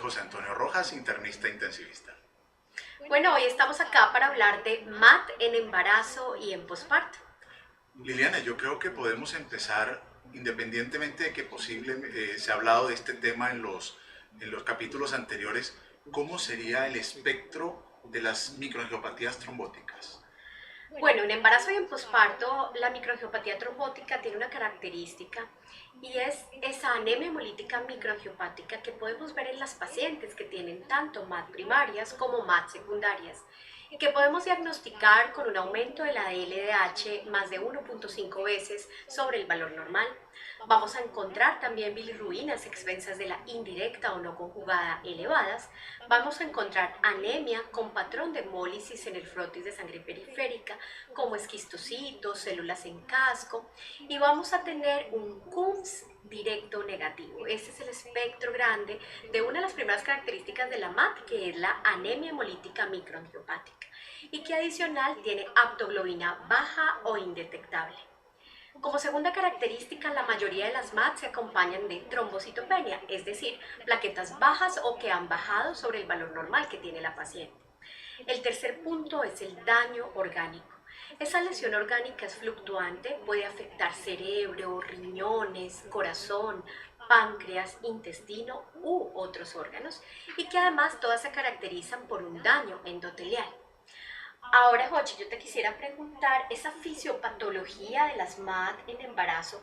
José Antonio Rojas, internista intensivista. Bueno, hoy estamos acá para hablar de MAT en embarazo y en posparto. Liliana, yo creo que podemos empezar, independientemente de que posible se ha hablado de este tema en los capítulos anteriores, ¿cómo sería el espectro de las microangiopatías trombóticas? Bueno, en embarazo y en posparto, la microangiopatía trombótica tiene una característica y es esa anemia hemolítica microangiopática que podemos ver en las pacientes que tienen tanto MAT primarias como MAT secundarias y que podemos diagnosticar con un aumento de la LDH más de 1.5 veces sobre el valor normal. Vamos a encontrar también bilirrubinas expensas de la indirecta o no conjugada elevadas. Vamos a encontrar anemia con patrón de hemólisis en el frotis de sangre periférica, como esquistocitos, células en casco, y vamos a tener un CUMS directo negativo. Este es el espectro grande de una de las primeras características de la MAT, que es la anemia hemolítica microangiopática, y que adicional tiene aptoglobina baja o indetectable. Como segunda característica, la mayoría de las MAT se acompañan de trombocitopenia, es decir, plaquetas bajas o que han bajado sobre el valor normal que tiene la paciente. El tercer punto es el daño orgánico. Esa lesión orgánica es fluctuante, puede afectar cerebro, riñones, corazón, páncreas, intestino u otros órganos, y que además todas se caracterizan por un daño endotelial. Ahora, Jochi, yo te quisiera preguntar, esa fisiopatología de las MAT en embarazo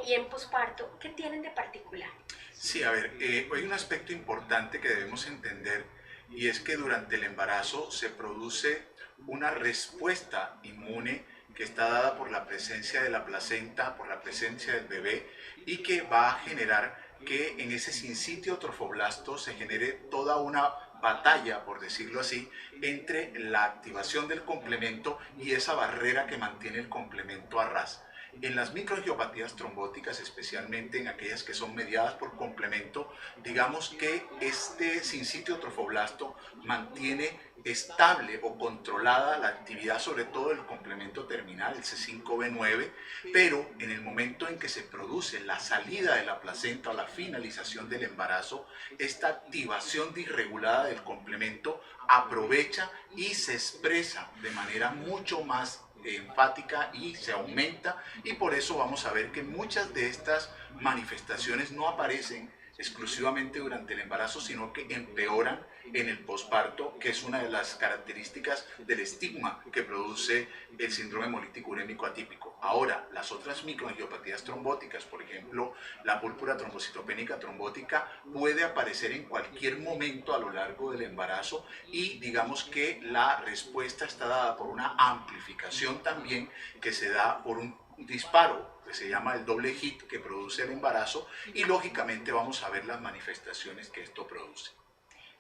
y en posparto, ¿qué tienen de particular? Sí, a ver, hay un aspecto importante que debemos entender y es que durante el embarazo se produce una respuesta inmune que está dada por la presencia de la placenta, por la presencia del bebé y que va a generar que en ese sincitio trofoblasto se genere toda una batalla, por decirlo así, entre la activación del complemento y esa barrera que mantiene el complemento a ras. En las microangiopatías trombóticas, especialmente en aquellas que son mediadas por complemento, digamos que este sincitio trofoblasto mantiene estable o controlada la actividad, sobre todo del complemento terminal, el C5b9, pero en el momento en que se produce la salida de la placenta o la finalización del embarazo, esta activación disregulada del complemento aprovecha y se expresa de manera mucho más enfática y se aumenta, y por eso vamos a ver que muchas de estas manifestaciones no aparecen exclusivamente durante el embarazo, sino que empeoran en el posparto, que es una de las características del estigma que produce el síndrome hemolítico urémico atípico. Ahora, las otras microangiopatías trombóticas, por ejemplo, la púrpura trombocitopénica trombótica, puede aparecer en cualquier momento a lo largo del embarazo y digamos que la respuesta está dada por una amplificación también que se da por un disparo que se llama el doble hit que produce el embarazo, y lógicamente vamos a ver las manifestaciones que esto produce.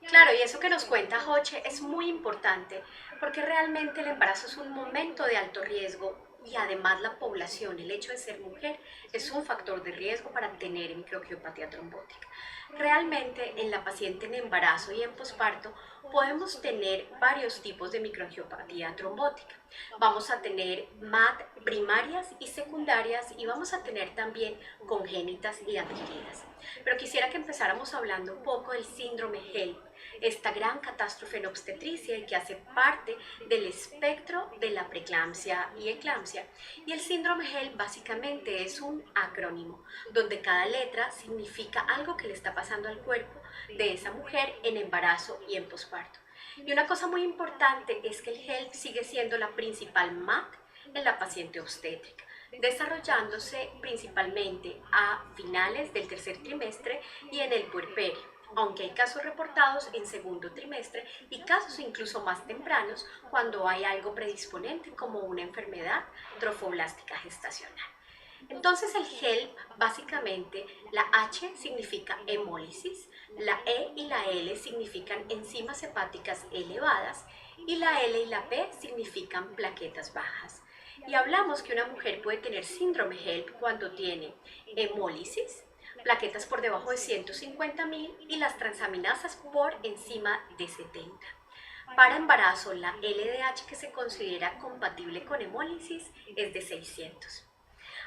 Claro, y eso que nos cuenta Joche es muy importante porque realmente el embarazo es un momento de alto riesgo y además la población, el hecho de ser mujer, es un factor de riesgo para tener microangiopatía trombótica. Realmente en la paciente en embarazo y en posparto podemos tener varios tipos de microangiopatía trombótica. Vamos a tener MAT primarias y secundarias y vamos a tener también congénitas y adquiridas. Pero quisiera que empezáramos hablando un poco del síndrome HELP, esta gran catástrofe en obstetricia y que hace parte del espectro de la preeclampsia y eclampsia. Y el síndrome HELP básicamente es un acrónimo, donde cada letra significa algo que le está pasando al cuerpo de esa mujer en embarazo y en posparto. Y una cosa muy importante es que el HELP sigue siendo la principal MAT en la paciente obstétrica, desarrollándose principalmente a finales del tercer trimestre y en el puerperio, aunque hay casos reportados en segundo trimestre y casos incluso más tempranos cuando hay algo predisponente como una enfermedad trofoblástica gestacional. Entonces el HELP, básicamente, la H significa hemólisis, la E y la L significan enzimas hepáticas elevadas y la L y la P significan plaquetas bajas. Y hablamos que una mujer puede tener síndrome HELP cuando tiene hemólisis, plaquetas por debajo de 150.000 y las transaminasas por encima de 70. Para embarazo, la LDH que se considera compatible con hemólisis es de 600.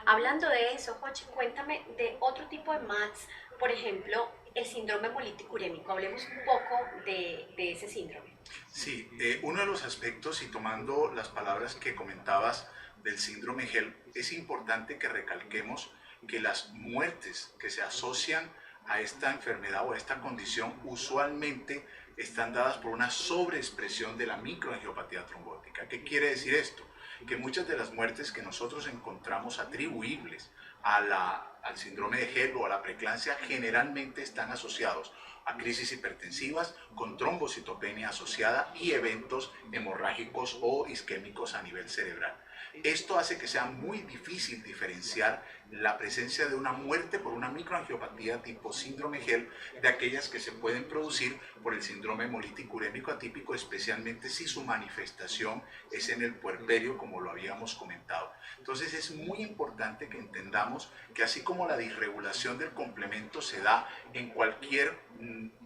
Hablando de eso, Jochi, cuéntame de otro tipo de MATs, por ejemplo, el síndrome hemolítico urémico. Hablemos un poco de ese síndrome. Sí, uno de los aspectos, y tomando las palabras que comentabas del síndrome HELP, es importante que recalquemos que las muertes que se asocian a esta enfermedad o a esta condición usualmente están dadas por una sobreexpresión de la microangiopatía trombótica. ¿Qué quiere decir esto? Que muchas de las muertes que nosotros encontramos atribuibles al síndrome de HELP o a la preeclampsia generalmente están asociados a crisis hipertensivas con trombocitopenia asociada y eventos hemorrágicos o isquémicos a nivel cerebral. Esto hace que sea muy difícil diferenciar la presencia de una muerte por una microangiopatía tipo síndrome HELP de aquellas que se pueden producir por el síndrome hemolítico urémico atípico, especialmente si su manifestación es en el puerperio, como lo habíamos comentado. Entonces es muy importante que entendamos que así como la disregulación del complemento se da en cualquier,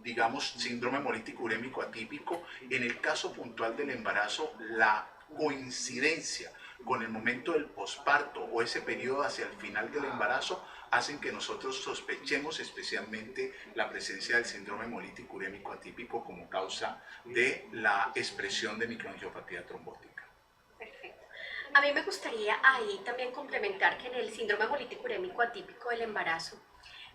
digamos, síndrome hemolítico urémico atípico, en el caso puntual del embarazo, la coincidencia con el momento del posparto o ese periodo hacia el final del embarazo hacen que nosotros sospechemos especialmente la presencia del síndrome hemolítico urémico atípico como causa de la expresión de microangiopatía trombótica. Perfecto. A mí me gustaría ahí también complementar que en el síndrome hemolítico urémico atípico del embarazo,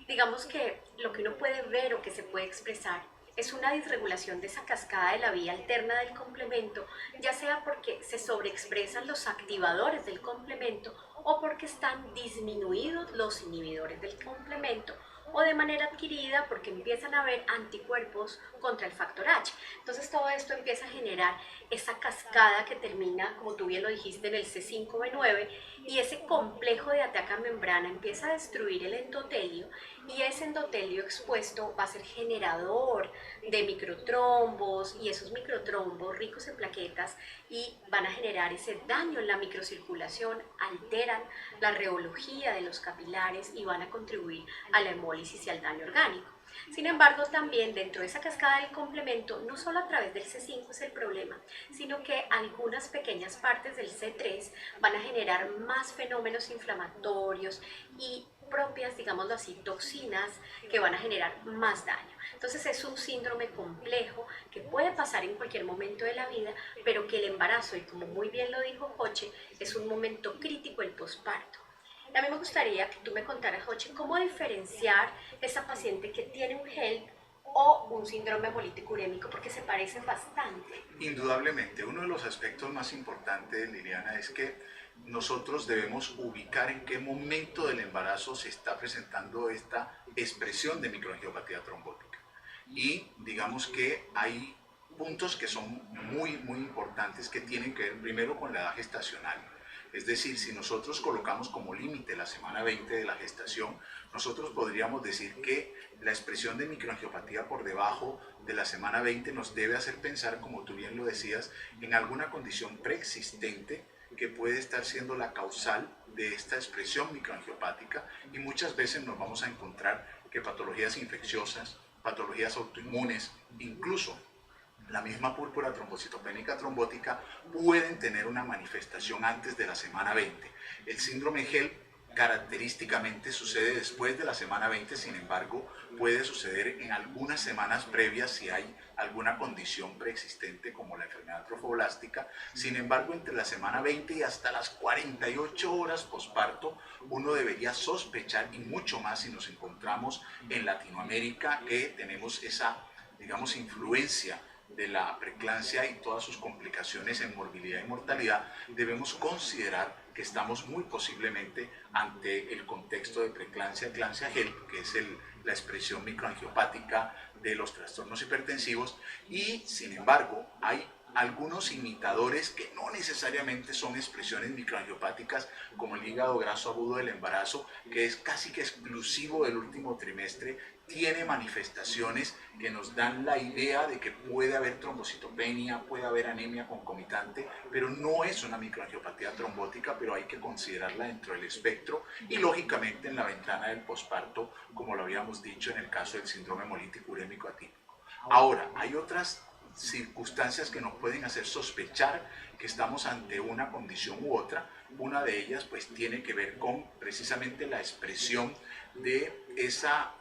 digamos que lo que uno puede ver o que se puede expresar es una disregulación de esa cascada de la vía alterna del complemento, ya sea porque se sobreexpresan los activadores del complemento o porque están disminuidos los inhibidores del complemento, o de manera adquirida porque empiezan a haber anticuerpos contra el factor H. Entonces todo esto empieza a generar esa cascada que termina, como tú bien lo dijiste, en el C5b9, y ese complejo de ataque a membrana empieza a destruir el endotelio, y ese endotelio expuesto va a ser generador de microtrombos, y esos microtrombos ricos en plaquetas y van a generar ese daño en la microcirculación, alteran la reología de los capilares y van a contribuir a la hemólisis y al daño orgánico. Sin embargo, también dentro de esa cascada del complemento, no solo a través del C5 es el problema, sino que algunas pequeñas partes del C3 van a generar más fenómenos inflamatorios y propias, digámoslo así, toxinas que van a generar más daño. Entonces es un síndrome complejo que puede pasar en cualquier momento de la vida, pero que el embarazo, y como muy bien lo dijo Joche, es un momento crítico el posparto. A mí me gustaría que tú me contaras, Joche, cómo diferenciar esa paciente que tiene un HELP o un síndrome hemolítico urémico, porque se parecen bastante. Indudablemente, uno de los aspectos más importantes, Liliana, es que nosotros debemos ubicar en qué momento del embarazo se está presentando esta expresión de microangiopatía trombótica. Y digamos que hay puntos que son muy importantes que tienen que ver primero con la edad gestacional. Es decir, si nosotros colocamos como límite la semana 20 de la gestación, nosotros podríamos decir que la expresión de microangiopatía por debajo de la semana 20 nos debe hacer pensar, como tú bien lo decías, en alguna condición preexistente que puede estar siendo la causal de esta expresión microangiopática, y muchas veces nos vamos a encontrar que patologías infecciosas, patologías autoinmunes, incluso la misma púrpura trombocitopénica trombótica pueden tener una manifestación antes de la semana 20. El síndrome HELP característicamente sucede después de la semana 20, sin embargo, puede suceder en algunas semanas previas si hay alguna condición preexistente como la enfermedad trofoblástica. Sin embargo, entre la semana 20 y hasta las 48 horas posparto, uno debería sospechar, y mucho más si nos encontramos en Latinoamérica, que tenemos esa, digamos, influencia de la preeclampsia y todas sus complicaciones en morbilidad y mortalidad, debemos considerar que estamos muy posiblemente ante el contexto de preeclampsia, eclampsia HELP, que es la expresión microangiopática de los trastornos hipertensivos, y sin embargo hay algunos imitadores que no necesariamente son expresiones microangiopáticas, como el hígado graso agudo del embarazo, que es casi que exclusivo del último trimestre, tiene manifestaciones que nos dan la idea de que puede haber trombocitopenia, puede haber anemia concomitante, pero no es una microangiopatía trombótica, pero hay que considerarla dentro del espectro, y lógicamente en la ventana del posparto, como lo habíamos dicho en el caso del síndrome hemolítico urémico atípico. Ahora, hay otras circunstancias que nos pueden hacer sospechar que estamos ante una condición u otra. Una de ellas pues tiene que ver con precisamente la expresión de esa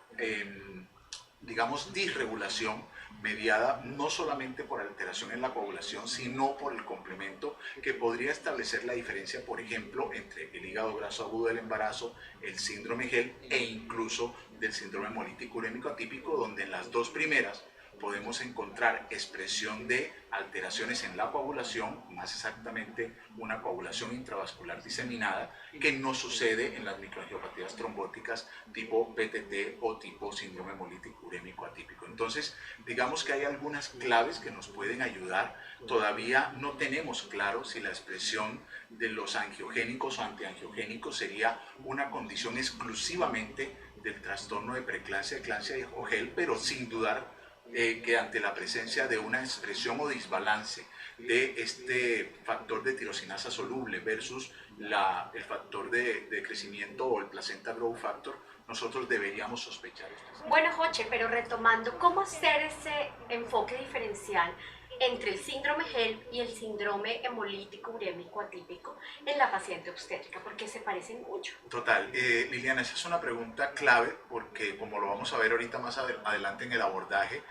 digamos, disregulación mediada no solamente por alteración en la coagulación, sino por el complemento que podría establecer la diferencia, por ejemplo, entre el hígado graso agudo del embarazo, el síndrome GEL e incluso del síndrome hemolítico urémico atípico, donde en las dos primeras podemos encontrar expresión de alteraciones en la coagulación, más exactamente una coagulación intravascular diseminada, que no sucede en las microangiopatías trombóticas tipo PTT o tipo síndrome hemolítico urémico atípico. Entonces, digamos que hay algunas claves que nos pueden ayudar. Todavía no tenemos claro si la expresión de los angiogénicos o antiangiogénicos sería una condición exclusivamente del trastorno de preeclampsia, eclampsia o GEL, pero sin dudar que ante la presencia de una expresión o desbalance de este factor de tirosinasa soluble versus el factor de crecimiento o el placenta growth factor, nosotros deberíamos sospechar esto. Bueno, Joche, pero retomando, ¿cómo hacer ese enfoque diferencial entre el síndrome GEL y el síndrome hemolítico urémico atípico en la paciente obstétrica? Porque se parecen mucho. Total, Liliana, esa es una pregunta clave porque como lo vamos a ver ahorita más adelante en el abordaje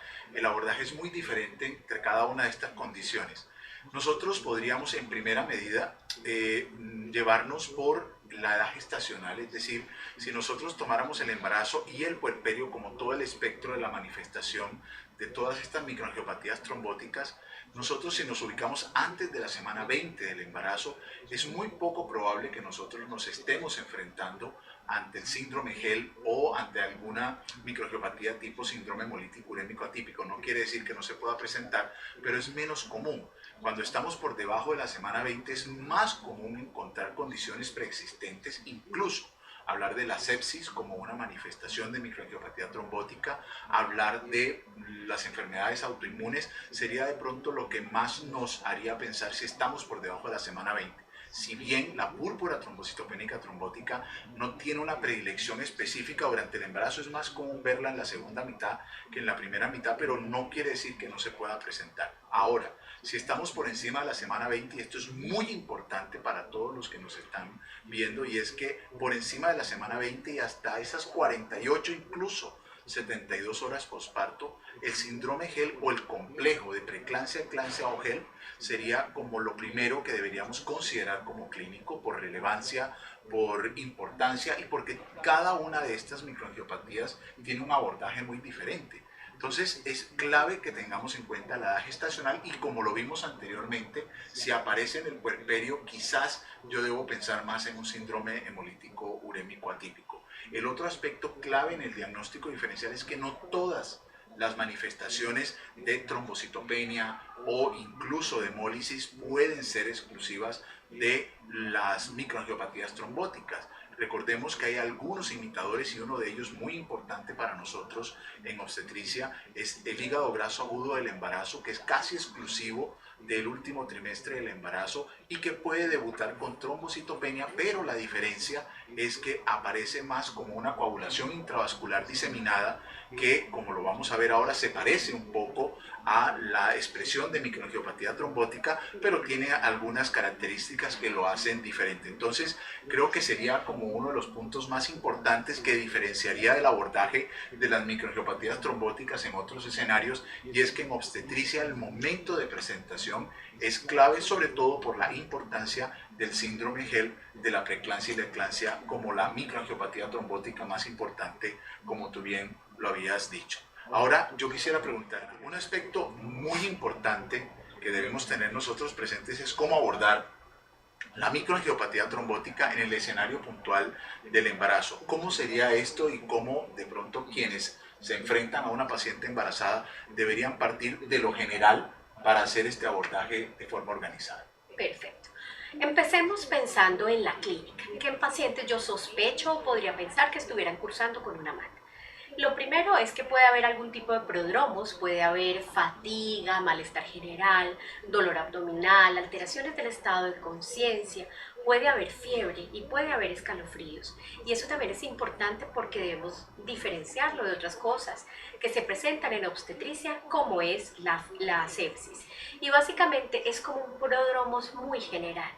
es muy diferente entre cada una de estas condiciones. Nosotros podríamos en primera medida llevarnos por la edad gestacional, es decir, si nosotros tomáramos el embarazo y el puerperio como todo el espectro de la manifestación de todas estas microangiopatías trombóticas, nosotros si nos ubicamos antes de la semana 20 del embarazo, es muy poco probable que nosotros nos estemos enfrentando ante el síndrome GEL o ante alguna microangiopatía tipo síndrome hemolítico urémico atípico. No quiere decir que no se pueda presentar, pero es menos común. Cuando estamos por debajo de la semana 20 es más común encontrar condiciones preexistentes, incluso hablar de la sepsis como una manifestación de microangiopatía trombótica, hablar de las enfermedades autoinmunes, sería de pronto lo que más nos haría pensar si estamos por debajo de la semana 20. Si bien la púrpura trombocitopénica trombótica no tiene una predilección específica durante el embarazo, es más común verla en la segunda mitad que en la primera mitad, pero no quiere decir que no se pueda presentar. Ahora, si estamos por encima de la semana 20, y esto es muy importante para todos los que nos están viendo, y es que por encima de la semana 20 y hasta esas 48 incluso 72 horas posparto, el síndrome GEL o el complejo de preeclampsia, eclampsia o GEL sería como lo primero que deberíamos considerar como clínico por relevancia, por importancia y porque cada una de estas microangiopatías tiene un abordaje muy diferente. Entonces es clave que tengamos en cuenta la edad gestacional y como lo vimos anteriormente, si aparece en el puerperio, quizás yo debo pensar más en un síndrome hemolítico urémico atípico. El otro aspecto clave en el diagnóstico diferencial es que no todas las manifestaciones de trombocitopenia o incluso de hemólisis pueden ser exclusivas de las microangiopatías trombóticas. Recordemos que hay algunos imitadores y uno de ellos muy importante para nosotros en obstetricia es el hígado graso agudo del embarazo, que es casi exclusivo del último trimestre del embarazo y que puede debutar con trombocitopenia, pero la diferencia es que aparece más como una coagulación intravascular diseminada que, como lo vamos a ver ahora, se parece un poco a la expresión de microangiopatía trombótica, pero tiene algunas características que lo hacen diferente. Entonces, creo que sería como uno de los puntos más importantes que diferenciaría del abordaje de las microangiopatías trombóticas en otros escenarios, y es que en obstetricia el momento de presentación es clave, sobre todo por la importancia del síndrome GEL, de la preeclampsia y la eclampsia como la microangiopatía trombótica más importante, como tú bien lo habías dicho. Ahora yo quisiera preguntarte, un aspecto muy importante que debemos tener nosotros presentes es cómo abordar la microangiopatía trombótica en el escenario puntual del embarazo. ¿Cómo sería esto y cómo de pronto quienes se enfrentan a una paciente embarazada deberían partir de lo general para hacer este abordaje de forma organizada? Perfecto. Empecemos pensando en la clínica. ¿Qué pacientes yo sospecho o podría pensar que estuvieran cursando con una MAT? Lo primero es que puede haber algún tipo de prodromos, puede haber fatiga, malestar general, dolor abdominal, alteraciones del estado de conciencia, puede haber fiebre y puede haber escalofríos. Y eso también es importante porque debemos diferenciarlo de otras cosas que se presentan en obstetricia, como es la sepsis. Y básicamente es como un prodromos muy general.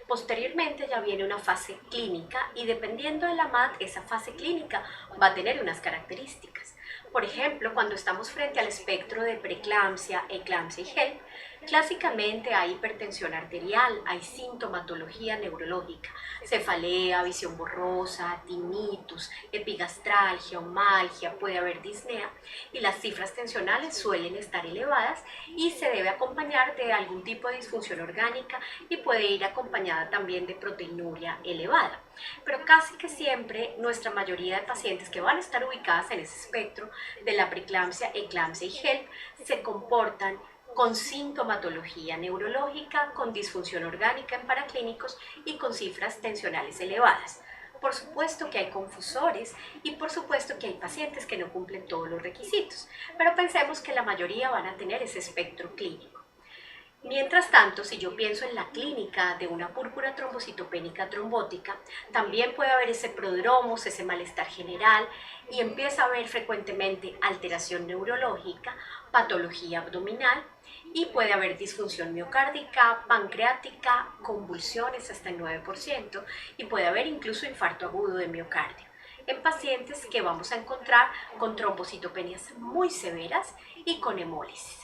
Posteriormente ya viene una fase clínica y dependiendo de la MAD, esa fase clínica va a tener unas características. Por ejemplo, cuando estamos frente al espectro de preeclampsia, eclampsia y HELP, clásicamente hay hipertensión arterial, hay sintomatología neurológica, cefalea, visión borrosa, tinnitus, epigastralgia, omalgia, puede haber disnea y las cifras tensionales suelen estar elevadas y se debe acompañar de algún tipo de disfunción orgánica y puede ir acompañada también de proteinuria elevada. Pero casi que siempre nuestra mayoría de pacientes que van a estar ubicadas en ese espectro de la preeclampsia, eclampsia y HELP se comportan con sintomatología neurológica, con disfunción orgánica en paraclínicos y con cifras tensionales elevadas. Por supuesto que hay confusores y por supuesto que hay pacientes que no cumplen todos los requisitos, pero pensemos que la mayoría van a tener ese espectro clínico. Mientras tanto, si yo pienso en la clínica de una púrpura trombocitopénica trombótica, también puede haber ese prodromos, ese malestar general y empieza a haber frecuentemente alteración neurológica, patología abdominal y puede haber disfunción miocárdica, pancreática, convulsiones hasta el 9% y puede haber incluso infarto agudo de miocardio en pacientes que vamos a encontrar con trombocitopenias muy severas y con hemólisis.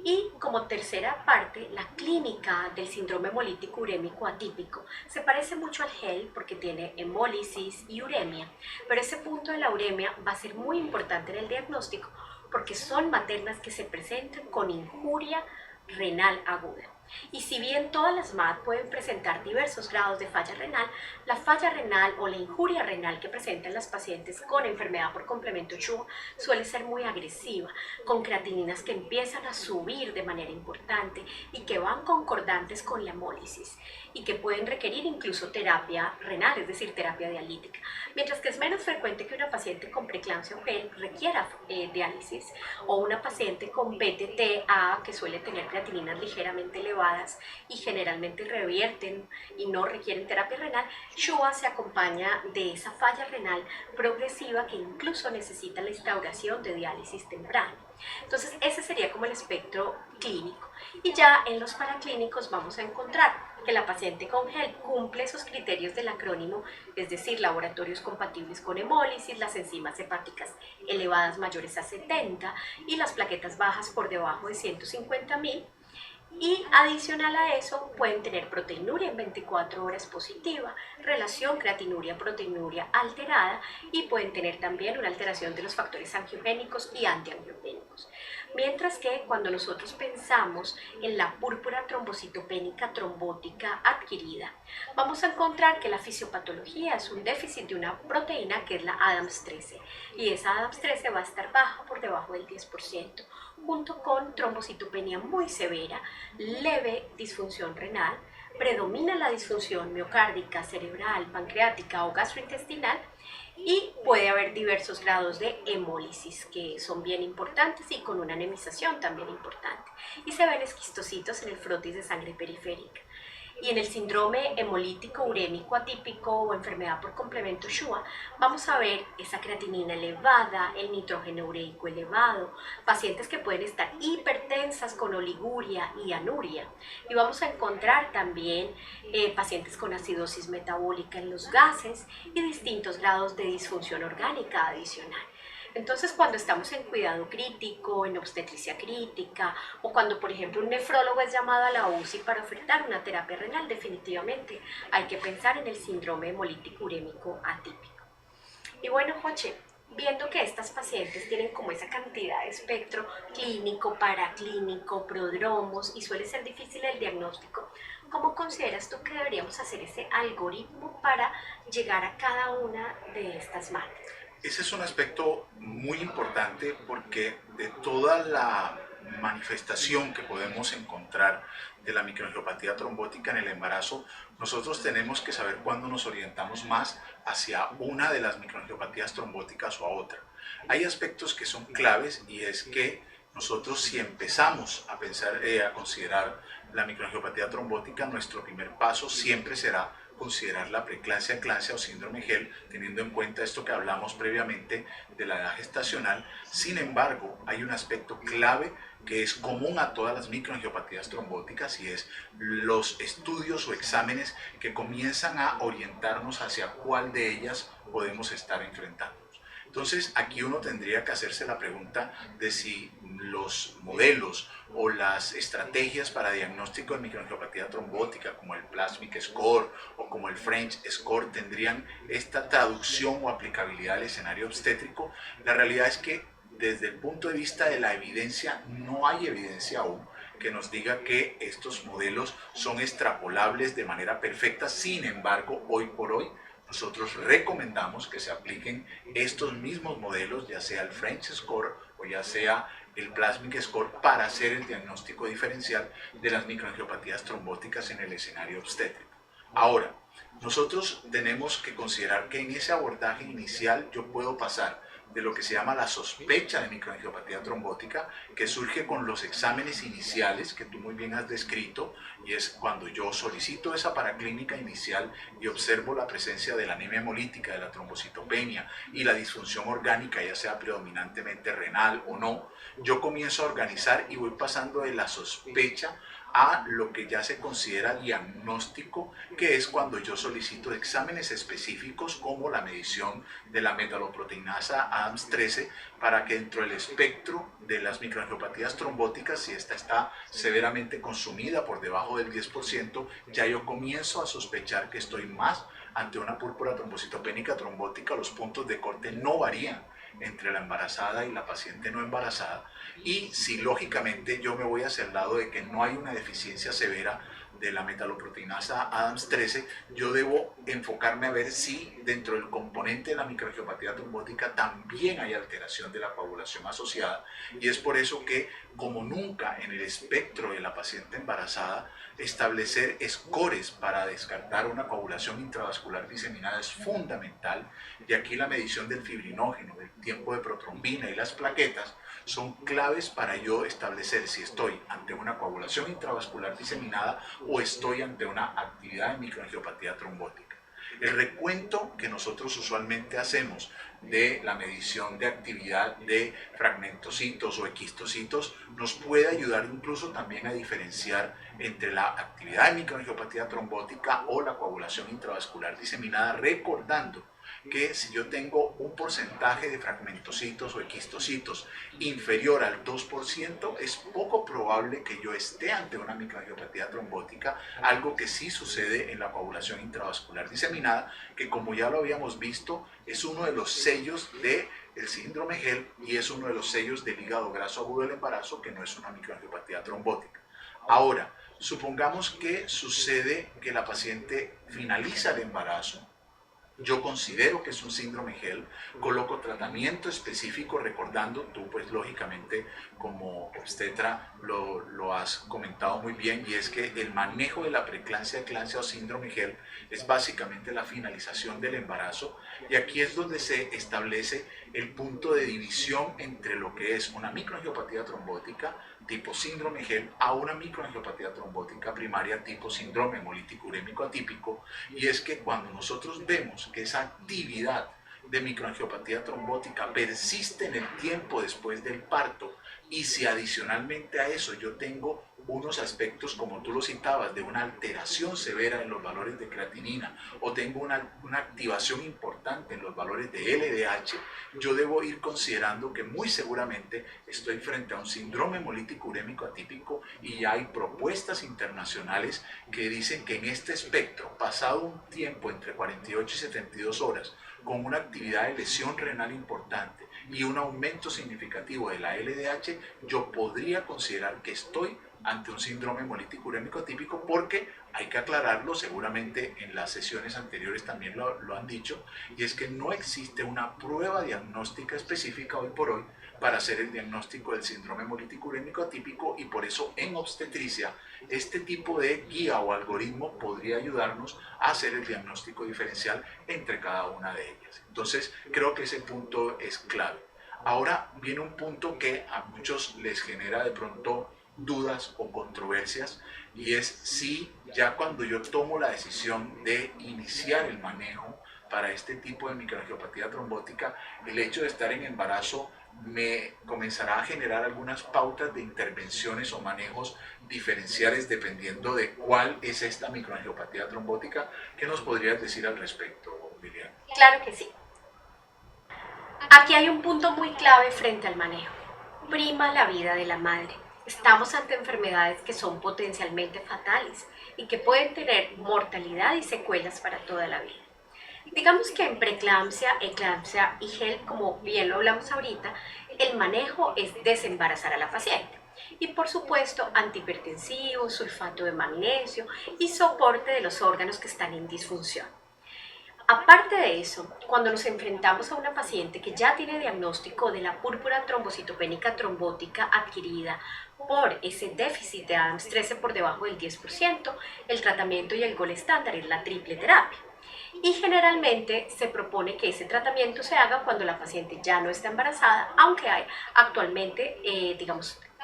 Y como tercera parte, la clínica del síndrome hemolítico urémico atípico se parece mucho al HEL porque tiene hemólisis y uremia, pero ese punto de la uremia va a ser muy importante en el diagnóstico porque son maternas que se presentan con injuria renal aguda. Y si bien todas las MAD pueden presentar diversos grados de falla renal, la falla renal o la injuria renal que presentan las pacientes con enfermedad por complemento SHUA suele ser muy agresiva, con creatininas que empiezan a subir de manera importante y que van concordantes con la hemólisis y que pueden requerir incluso terapia renal, es decir, terapia dialítica. Mientras que es menos frecuente que una paciente con preeclampsia o HEL requiera diálisis o una paciente con PTTA que suele tener creatininas ligeramente elevadas y generalmente revierten y no requieren terapia renal, SHUA se acompaña de esa falla renal progresiva que incluso necesita la instauración de diálisis temprana. Entonces ese sería como el espectro clínico. Y ya en los paraclínicos vamos a encontrar que la paciente con HELP cumple esos criterios del acrónimo, es decir, laboratorios compatibles con hemólisis, las enzimas hepáticas elevadas mayores a 70 y las plaquetas bajas por debajo de 150.000. Y adicional a eso pueden tener proteinuria en 24 horas positiva, relación creatinuria-proteinuria alterada y pueden tener también una alteración de los factores angiogénicos y antiangiogénicos. Mientras que cuando nosotros pensamos en la púrpura trombocitopénica trombótica adquirida, vamos a encontrar que la fisiopatología es un déficit de una proteína que es la ADAMS13 y esa ADAMS13 va a estar baja por debajo del 10%, junto con trombocitopenia muy severa, leve disfunción renal, predomina la disfunción miocárdica, cerebral, pancreática o gastrointestinal y puede haber diversos grados de hemólisis que son bien importantes y con una anemización también importante. Y se ven esquistocitos en el frotis de sangre periférica. Y en el síndrome hemolítico urémico atípico o enfermedad por complemento SHUA, vamos a ver esa creatinina elevada, el nitrógeno ureico elevado, pacientes que pueden estar hipertensas con oliguria y anuria. Y vamos a encontrar también pacientes con acidosis metabólica en los gases y distintos grados de disfunción orgánica adicional. Entonces, cuando estamos en cuidado crítico, en obstetricia crítica, o cuando, por ejemplo, un nefrólogo es llamado a la UCI para ofertar una terapia renal, definitivamente hay que pensar en el síndrome hemolítico urémico atípico. Y bueno, Joche, viendo que estas pacientes tienen como esa cantidad de espectro clínico, paraclínico, prodromos y suele ser difícil el diagnóstico, ¿cómo consideras tú que deberíamos hacer ese algoritmo para llegar a cada una de estas madres? Ese es un aspecto muy importante porque de toda la manifestación que podemos encontrar de la microangiopatía trombótica en el embarazo, nosotros tenemos que saber cuándo nos orientamos más hacia una de las microangiopatías trombóticas o a otra. Hay aspectos que son claves y es que nosotros si empezamos a pensar, a considerar la microangiopatía trombótica, nuestro primer paso siempre será considerar la preeclampsia, eclampsia o síndrome GEL, teniendo en cuenta esto que hablamos previamente de la edad gestacional. Sin embargo, hay un aspecto clave que es común a todas las microangiopatías trombóticas, y es los estudios o exámenes que comienzan a orientarnos hacia cuál de ellas podemos estar enfrentando. Entonces, aquí uno tendría que hacerse la pregunta de si los modelos o las estrategias para diagnóstico de microangiopatía trombótica, como el Plasmic Score o como el French Score, tendrían esta traducción o aplicabilidad al escenario obstétrico. La realidad es que desde el punto de vista de la evidencia, no hay evidencia aún que nos diga que estos modelos son extrapolables de manera perfecta. Sin embargo, hoy por hoy, nosotros recomendamos que se apliquen estos mismos modelos, ya sea el French Score o ya sea el Plasmic Score, para hacer el diagnóstico diferencial de las microangiopatías trombóticas en el escenario obstétrico. Ahora, nosotros tenemos que considerar que en ese abordaje inicial yo puedo pasar de lo que se llama la sospecha de microangiopatía trombótica, que surge con los exámenes iniciales que tú muy bien has descrito, y es cuando yo solicito esa paraclínica inicial y observo la presencia de la anemia hemolítica, de la trombocitopenia y la disfunción orgánica, ya sea predominantemente renal o no. Yo comienzo a organizar y voy pasando de la sospecha a lo que ya se considera diagnóstico, que es cuando yo solicito exámenes específicos como la medición de la metaloproteinasa ADAMS13, para que dentro del espectro de las microangiopatías trombóticas, si esta está severamente consumida por debajo del 10%, ya yo comienzo a sospechar que estoy más ante una púrpura trombocitopénica trombótica. Los puntos de corte no varían entre la embarazada y la paciente no embarazada, y si lógicamente yo me voy hacia el lado de que no hay una deficiencia severa de la metaloproteinasa ADAMS13, yo debo enfocarme a ver si dentro del componente de la microangiopatía trombótica también hay alteración de la coagulación asociada, y es por eso que, como nunca en el espectro de la paciente embarazada, establecer scores para descartar una coagulación intravascular diseminada es fundamental, y aquí la medición del fibrinógeno, del tiempo de protrombina y las plaquetas son claves para yo establecer si estoy ante una coagulación intravascular diseminada o estoy ante una actividad de microangiopatía trombótica. El recuento que nosotros usualmente hacemos de la medición de actividad de fragmentocitos o equistocitos nos puede ayudar incluso también a diferenciar entre la actividad de microangiopatía trombótica o la coagulación intravascular diseminada, recordando que si yo tengo un porcentaje de fragmentocitos o equistocitos inferior al 2%, es poco probable que yo esté ante una microangiopatía trombótica, algo que sí sucede en la coagulación intravascular diseminada, que como ya lo habíamos visto, es uno de los sellos del síndrome GEL y es uno de los sellos del hígado graso agudo del embarazo, que no es una microangiopatía trombótica. Ahora, supongamos que sucede que la paciente finaliza el embarazo. Yo considero que es un síndrome GEL, coloco tratamiento específico, recordando, tú pues lógicamente como obstetra lo has comentado muy bien, y es que el manejo de la preeclampsia, eclampsia o síndrome GEL es básicamente la finalización del embarazo, y aquí es donde se establece el punto de división entre lo que es una microangiopatía trombótica tipo síndrome GEL a una microangiopatía trombótica primaria tipo síndrome hemolítico urémico atípico, y es que cuando nosotros vemos que esa actividad de microangiopatía trombótica persiste en el tiempo después del parto, y si adicionalmente a eso yo tengo unos aspectos, como tú lo citabas, de una alteración severa en los valores de creatinina, o tengo una activación importante en los valores de LDH, yo debo ir considerando que muy seguramente estoy frente a un síndrome hemolítico urémico atípico, y ya hay propuestas internacionales que dicen que en este espectro, pasado un tiempo entre 48 y 72 horas, con una actividad de lesión renal importante y un aumento significativo de la LDH, yo podría considerar que estoy ante un síndrome hemolítico urémico atípico, porque hay que aclararlo, seguramente en las sesiones anteriores también lo han dicho, y es que no existe una prueba diagnóstica específica hoy por hoy para hacer el diagnóstico del síndrome hemolítico urémico atípico, y por eso en obstetricia este tipo de guía o algoritmo podría ayudarnos a hacer el diagnóstico diferencial entre cada una de ellas. Entonces creo que ese punto es clave. Ahora viene un punto que a muchos les genera de pronto dudas o controversias, y es si ya cuando yo tomo la decisión de iniciar el manejo para este tipo de microangiopatía trombótica, el hecho de estar en embarazo me comenzará a generar algunas pautas de intervenciones o manejos diferenciales dependiendo de cuál es esta microangiopatía trombótica. ¿Qué nos podrías decir al respecto, Liliana? Claro que sí. Aquí hay un punto muy clave frente al manejo. Prima la vida de la madre. Estamos ante enfermedades que son potencialmente fatales y que pueden tener mortalidad y secuelas para toda la vida. Digamos que en preeclampsia, eclampsia y GEL, como bien lo hablamos ahorita, el manejo es desembarazar a la paciente. Y por supuesto, antihipertensivo, sulfato de magnesio y soporte de los órganos que están en disfunción. Aparte de eso, cuando nos enfrentamos a una paciente que ya tiene diagnóstico de la púrpura trombocitopénica trombótica adquirida por ese déficit de Adams 13 por debajo del 10%, el tratamiento y el gol estándar es la triple terapia. Y generalmente se propone que ese tratamiento se haga cuando la paciente ya no está embarazada, aunque hay actualmente,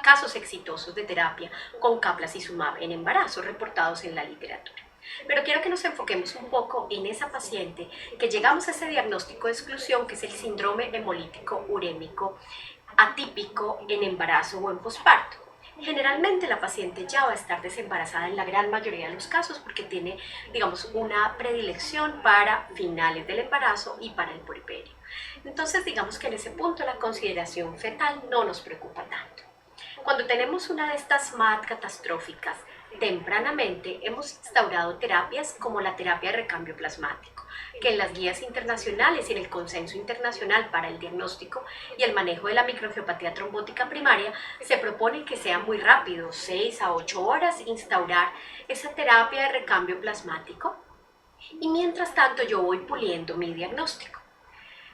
casos exitosos de terapia con caplacizumab en embarazo reportados en la literatura. Pero quiero que nos enfoquemos un poco en esa paciente que llegamos a ese diagnóstico de exclusión, que es el síndrome hemolítico urémico atípico en embarazo o en posparto. Generalmente la paciente ya va a estar desembarazada en la gran mayoría de los casos porque tiene, una predilección para finales del embarazo y para el puerperio. Entonces, digamos que en ese punto la consideración fetal no nos preocupa tanto. Cuando tenemos una de estas MAD catastróficas, tempranamente hemos instaurado terapias como la terapia de recambio plasmático, que en las guías internacionales y en el consenso internacional para el diagnóstico y el manejo de la microangiopatía trombótica primaria se propone que sea muy rápido, 6 a 8 horas, instaurar esa terapia de recambio plasmático, y mientras tanto yo voy puliendo mi diagnóstico.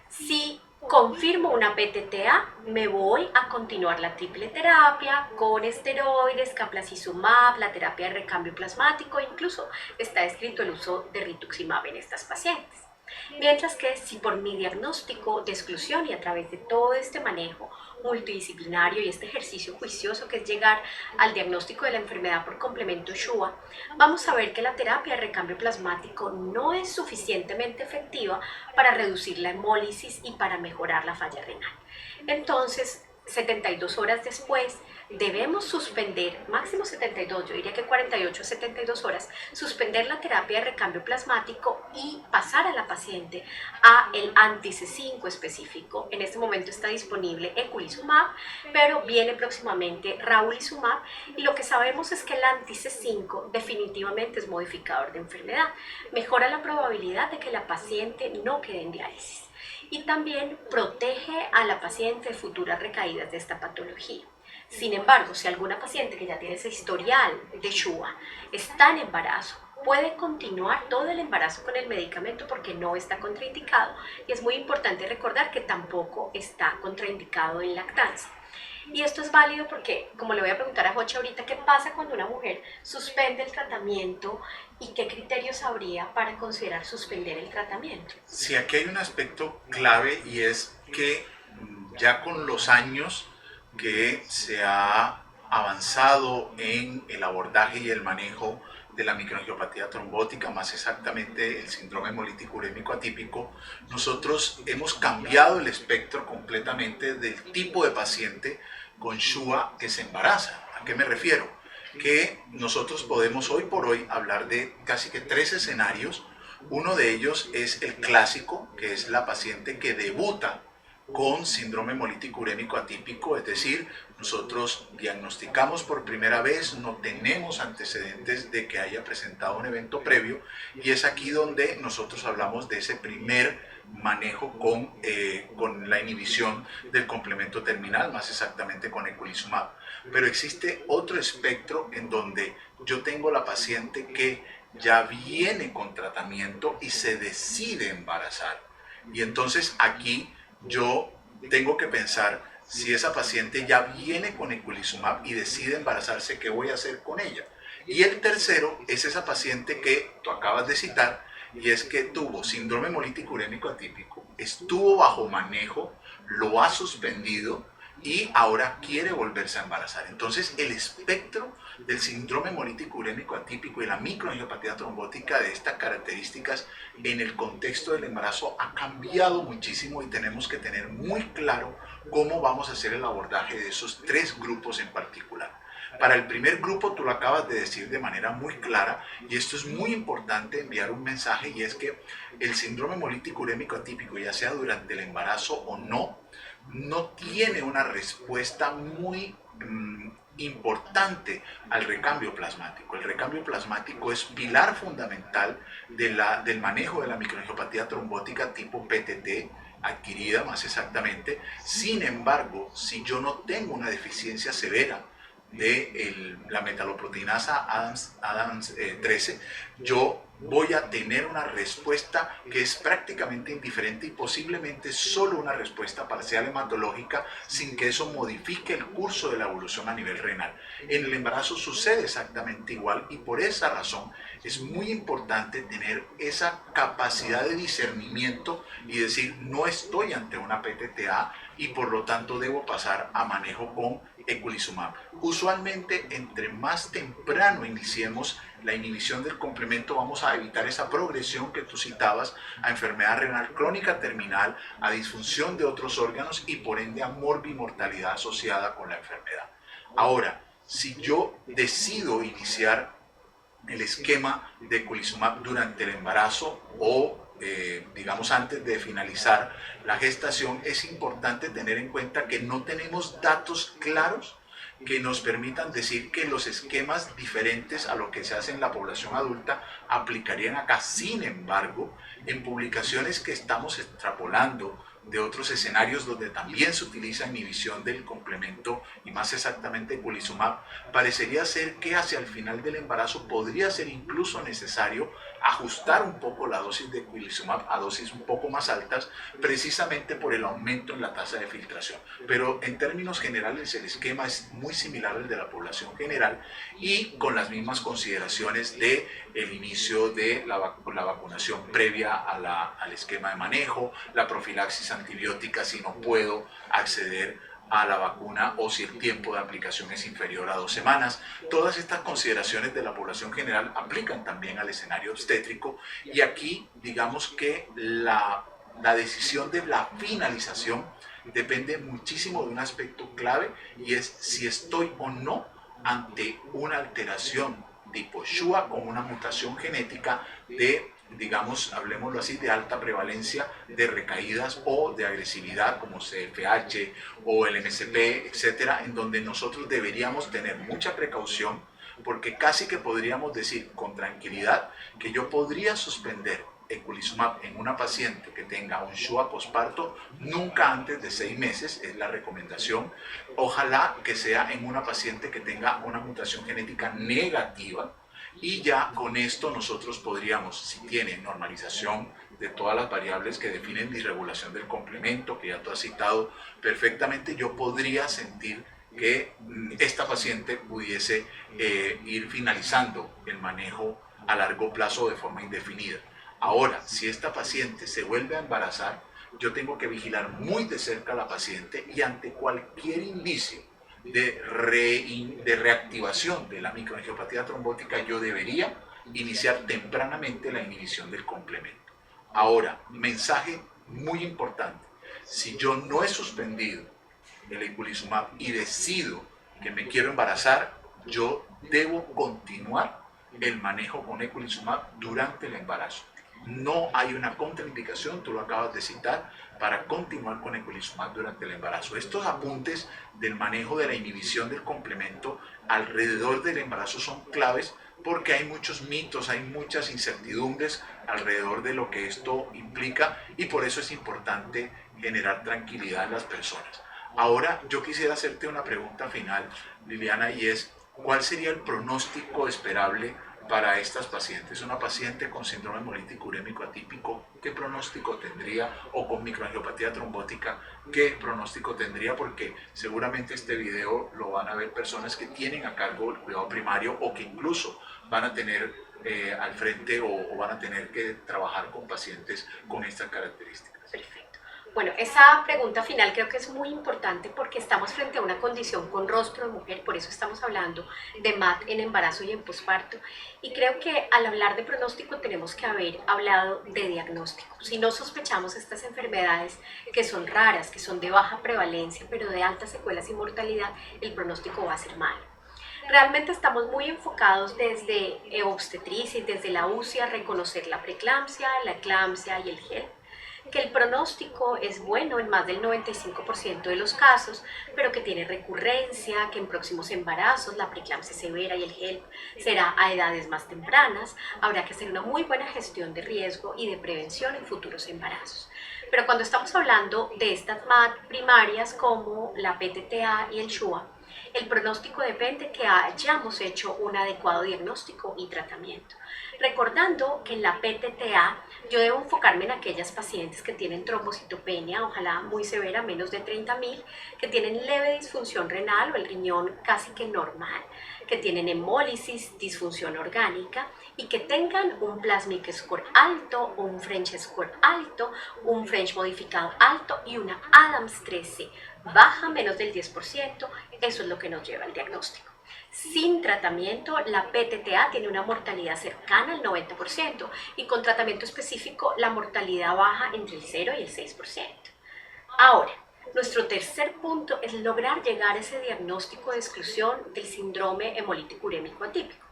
Si confirmo una PTTA, me voy a continuar la triple terapia con esteroides, caplacizumab, la terapia de recambio plasmático, incluso está descrito el uso de rituximab en estas pacientes. Mientras que si por mi diagnóstico de exclusión y a través de todo este manejo multidisciplinario y este ejercicio juicioso que es llegar al diagnóstico de la enfermedad por complemento SHUA, vamos a ver que la terapia de recambio plasmático no es suficientemente efectiva para reducir la hemólisis y para mejorar la falla renal. Entonces, 72 horas después, debemos suspender, máximo 72, yo diría que 48 a 72 horas, suspender la terapia de recambio plasmático y pasar a la paciente a el anti-C5 específico. En este momento está disponible eculizumab, pero viene próximamente ravulizumab, y lo que sabemos es que el anti-C5 definitivamente es modificador de enfermedad, mejora la probabilidad de que la paciente no quede en diálisis y también protege a la paciente de futuras recaídas de esta patología. Sin embargo, si alguna paciente que ya tiene ese historial de SHUA está en embarazo, puede continuar todo el embarazo con el medicamento porque no está contraindicado, y es muy importante recordar que tampoco está contraindicado en lactancia. Y esto es válido porque, como le voy a preguntar a Joche ahorita, ¿qué pasa cuando una mujer suspende el tratamiento y qué criterios habría para considerar suspender el tratamiento? Sí, aquí hay un aspecto clave, y es que ya con los años que se ha avanzado en el abordaje y el manejo de la microangiopatía trombótica, más exactamente el síndrome hemolítico urémico atípico, nosotros hemos cambiado el espectro completamente del tipo de paciente con SHUA que se embaraza. ¿A qué me refiero? Que nosotros podemos hoy por hoy hablar de casi que 3 escenarios. Uno de ellos es el clásico, que es la paciente que debuta con síndrome hemolítico urémico atípico, es decir, nosotros diagnosticamos por primera vez, no tenemos antecedentes de que haya presentado un evento previo, y es aquí donde nosotros hablamos de ese primer manejo con la inhibición del complemento terminal, más exactamente con eculizumab. Pero existe otro espectro en donde yo tengo la paciente que ya viene con tratamiento y se decide embarazar, y entonces aquí yo tengo que pensar, si esa paciente ya viene con eculizumab y decide embarazarse, ¿qué voy a hacer con ella? Y el tercero es esa paciente que tú acabas de citar, y es que tuvo síndrome hemolítico urémico atípico, estuvo bajo manejo, lo ha suspendido, y ahora quiere volverse a embarazar. Entonces el espectro del síndrome hemolítico urémico atípico y la microangiopatía trombótica de estas características en el contexto del embarazo ha cambiado muchísimo y tenemos que tener muy claro cómo vamos a hacer el abordaje de esos tres grupos en particular. Para el primer grupo, tú lo acabas de decir de manera muy clara, y esto es muy importante enviar un mensaje, y es que el síndrome hemolítico urémico atípico, ya sea durante el embarazo o no, no tiene una respuesta muy importante al recambio plasmático. El recambio plasmático es pilar fundamental del manejo de la microangiopatía trombótica tipo PTT, adquirida más exactamente. Sin embargo, si yo no tengo una deficiencia severa de la metaloproteinasa Adams 13, yo voy a tener una respuesta que es prácticamente indiferente y posiblemente solo una respuesta parcial hematológica sin que eso modifique el curso de la evolución a nivel renal. En el embarazo sucede exactamente igual y por esa razón es muy importante tener esa capacidad de discernimiento y decir no estoy ante una PTTA y por lo tanto debo pasar a manejo con eculizumab. Usualmente entre más temprano iniciemos la inhibición del complemento vamos a evitar esa progresión que tú citabas a enfermedad renal crónica terminal, a disfunción de otros órganos y por ende a morbimortalidad asociada con la enfermedad. Ahora, si yo decido iniciar el esquema de eculizumab durante el embarazo o digamos antes de finalizar la gestación, es importante tener en cuenta que no tenemos datos claros que nos permitan decir que los esquemas diferentes a lo que se hace en la población adulta aplicarían acá. Sin embargo, en publicaciones que estamos extrapolando de otros escenarios donde también se utiliza inhibición del complemento y más exactamente eculizumab, parecería ser que hacia el final del embarazo podría ser incluso necesario ajustar un poco la dosis de eculizumab a dosis un poco más altas, precisamente por el aumento en la tasa de filtración. Pero en términos generales el esquema es muy similar al de la población general y con las mismas consideraciones de el inicio de la vacunación previa al esquema de manejo, la profilaxis antibiótica si no puedo acceder a la vacuna o si el tiempo de aplicación es inferior a 2 semanas. Todas estas consideraciones de la población general aplican también al escenario obstétrico y aquí digamos que la decisión de la finalización depende muchísimo de un aspecto clave y es si estoy o no ante una alteración tipo SHUA con una mutación genética de, digamos, hablemoslo así, de alta prevalencia de recaídas o de agresividad como CFH o el MSP, etcétera, en donde nosotros deberíamos tener mucha precaución porque casi que podríamos decir con tranquilidad que yo podría suspender eculizumab en una paciente que tenga un SHUA posparto nunca antes de 6 meses, es la recomendación. Ojalá que sea en una paciente que tenga una mutación genética negativa y ya con esto nosotros podríamos, si tiene normalización de todas las variables que definen disregulación del complemento, que ya tú has citado perfectamente, yo podría sentir que esta paciente pudiese ir finalizando el manejo a largo plazo de forma indefinida. Ahora, si esta paciente se vuelve a embarazar, yo tengo que vigilar muy de cerca a la paciente y ante cualquier indicio de reactivación de la microangiopatía trombótica, yo debería iniciar tempranamente la inhibición del complemento. Ahora, mensaje muy importante, si yo no he suspendido el eculizumab y decido que me quiero embarazar, yo debo continuar el manejo con eculizumab durante el embarazo. No hay una contraindicación, tú lo acabas de citar, para continuar con eculizumab durante el embarazo. Estos apuntes del manejo de la inhibición del complemento alrededor del embarazo son claves porque hay muchos mitos, hay muchas incertidumbres alrededor de lo que esto implica y por eso es importante generar tranquilidad en las personas. Ahora yo quisiera hacerte una pregunta final, Liliana, y es, ¿cuál sería el pronóstico esperable para estas pacientes? Una paciente con síndrome hemolítico urémico atípico, ¿qué pronóstico tendría? O con microangiopatía trombótica, ¿qué pronóstico tendría? Porque seguramente este video lo van a ver personas que tienen a cargo el cuidado primario o que incluso van a tener al frente o van a tener que trabajar con pacientes con estas características. Perfecto. Bueno, esa pregunta final creo que es muy importante porque estamos frente a una condición con rostro de mujer, por eso estamos hablando de MAT en embarazo y en posparto. Y creo que al hablar de pronóstico tenemos que haber hablado de diagnóstico. Si no sospechamos estas enfermedades que son raras, que son de baja prevalencia, pero de altas secuelas y mortalidad, el pronóstico va a ser malo. Realmente estamos muy enfocados desde obstetricia y desde la UCI a reconocer la preeclampsia, la eclampsia y el HELP, que el pronóstico es bueno en más del 95% de los casos, pero que tiene recurrencia, que en próximos embarazos la preeclampsia severa y el HELP será a edades más tempranas. Habrá que hacer una muy buena gestión de riesgo y de prevención en futuros embarazos. Pero cuando estamos hablando de estas MAT primarias como la PTTA y el SHUA, el pronóstico depende que hayamos hecho un adecuado diagnóstico y tratamiento. Recordando que en la PTTA yo debo enfocarme en aquellas pacientes que tienen trombocitopenia, ojalá muy severa, menos de 30.000, que tienen leve disfunción renal o el riñón casi que normal, que tienen hemólisis, disfunción orgánica y que tengan un plasmic score alto, un French score alto, un French modificado alto y una Adams 13 baja, menos del 10%, eso es lo que nos lleva al diagnóstico. Sin tratamiento, la PTTA tiene una mortalidad cercana al 90% y con tratamiento específico la mortalidad baja entre el 0 y el 6%. Ahora, nuestro tercer punto es lograr llegar a ese diagnóstico de exclusión del síndrome hemolítico urémico atípico.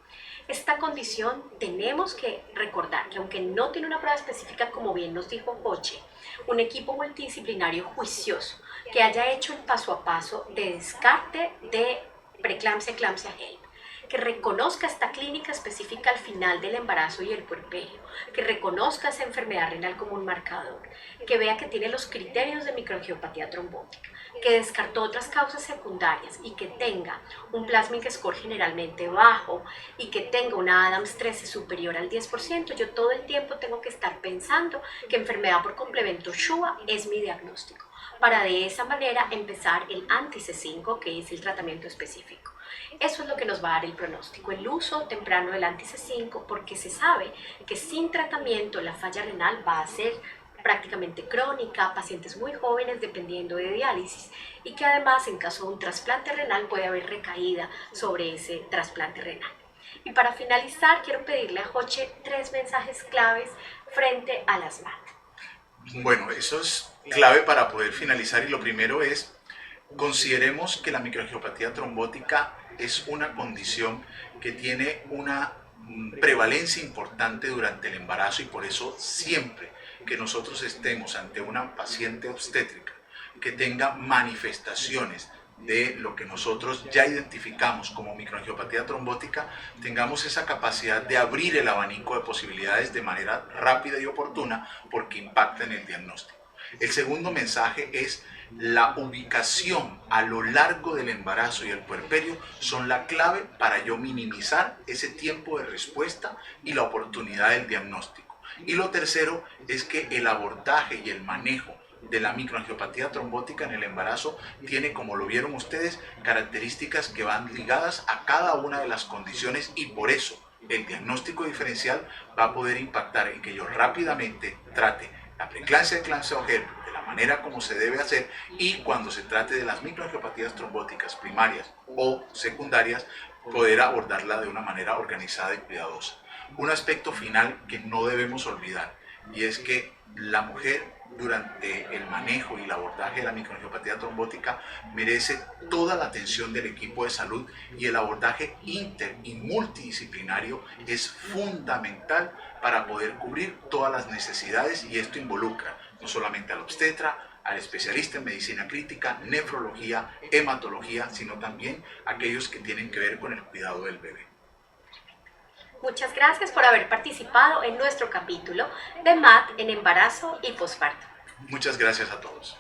Esta condición tenemos que recordar que aunque no tiene una prueba específica, como bien nos dijo Joche, un equipo multidisciplinario juicioso que haya hecho el paso a paso de descarte de preeclampsia, eclampsia, HELP, que reconozca esta clínica específica al final del embarazo y el puerperio, que reconozca esa enfermedad renal como un marcador, que vea que tiene los criterios de microangiopatía trombótica, que descartó otras causas secundarias y que tenga un plasmic score generalmente bajo y que tenga una Adams 13 superior al 10%, yo todo el tiempo tengo que estar pensando que enfermedad por complemento SHUA es mi diagnóstico, para de esa manera empezar el anti-C5, que es el tratamiento específico. Eso es lo que nos va a dar el pronóstico, el uso temprano del anti-C5, porque se sabe que sin tratamiento la falla renal va a ser prácticamente crónica, pacientes muy jóvenes dependiendo de diálisis y que además en caso de un trasplante renal puede haber recaída sobre ese trasplante renal. Y para finalizar quiero pedirle a Joche 3 mensajes claves frente a las MAT. Bueno, eso es clave para poder finalizar y lo primero es, consideremos que la microangiopatía trombótica es una condición que tiene una prevalencia importante durante el embarazo y por eso siempre que nosotros estemos ante una paciente obstétrica que tenga manifestaciones de lo que nosotros ya identificamos como microangiopatía trombótica, tengamos esa capacidad de abrir el abanico de posibilidades de manera rápida y oportuna porque impacta en el diagnóstico. El segundo mensaje es la ubicación a lo largo del embarazo y el puerperio son la clave para yo minimizar ese tiempo de respuesta y la oportunidad del diagnóstico. Y lo tercero es que el abordaje y el manejo de la microangiopatía trombótica en el embarazo tiene, como lo vieron ustedes, características que van ligadas a cada una de las condiciones y por eso el diagnóstico diferencial va a poder impactar en que yo rápidamente trate la preeclampsia, eclampsia o HELP de la manera como se debe hacer y cuando se trate de las microangiopatías trombóticas primarias o secundarias poder abordarla de una manera organizada y cuidadosa. Un aspecto final que no debemos olvidar y es que la mujer durante el manejo y el abordaje de la microangiopatía trombótica merece toda la atención del equipo de salud y el abordaje inter y multidisciplinario es fundamental para poder cubrir todas las necesidades y esto involucra no solamente al obstetra, al especialista en medicina crítica, nefrología, hematología, sino también aquellos que tienen que ver con el cuidado del bebé. Muchas gracias por haber participado en nuestro capítulo de MAT en embarazo y posparto. Muchas gracias a todos.